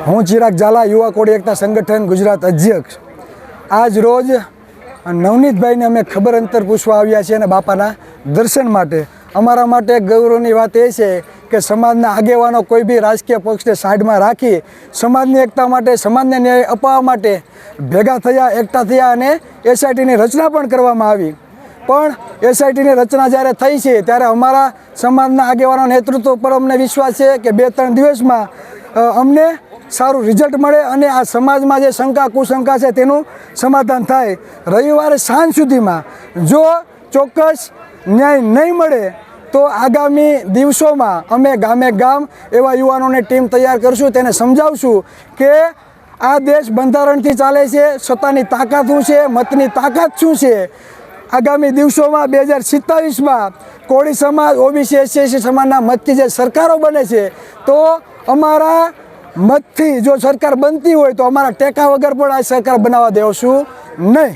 હું ચિરાગ ઝાલા, યુવા કોળી એકતા સંગઠન ગુજરાત અધ્યક્ષ. આજ રોજ નવનીતભાઈને અમે ખબર અંતર પૂછવા આવ્યા છીએ અને બાપાના દર્શન માટે. અમારા માટે ગૌરવની વાત એ છે કે સમાજના આગેવાનો કોઈ બી રાજકીય પક્ષને સાઈડમાં રાખી સમાજની એકતા માટે, સમાજને ન્યાય અપાવવા માટે ભેગા થયા, એકઠા થયા અને એસઆઈટીની રચના પણ કરવામાં આવી. પણ એસઆઈટીની રચના જ્યારે થઈ છે ત્યારે અમારા સમાજના આગેવાનો નેતૃત્વ પર અમને વિશ્વાસ છે કે 2-3 દિવસમાં અમને સારું રિઝલ્ટ મળે અને આ સમાજમાં જે શંકા કુશંકા છે તેનું સમાધાન થાય. રવિવારે સાંજ સુધીમાં જો ચોક્કસ ન્યાય નહીં મળે તો આગામી દિવસોમાં અમે ગામે ગામ એવા યુવાનોની ટીમ તૈયાર કરશું, તેને સમજાવશું કે આ દેશ બંધારણથી ચાલે છે, સત્તાની તાકાત શું છે, મતની તાકાત શું છે. આગામી દિવસોમાં 2027માં કોળી સમાજ, ઓબીસી, એસસી સમાજના મતથી જે સરકારો બને છે તો અમારા મતથી જો સરકાર બનતી હોય તો અમારા ટેકા વગર પણ આ સરકાર બનાવવા દેવશું નહીં.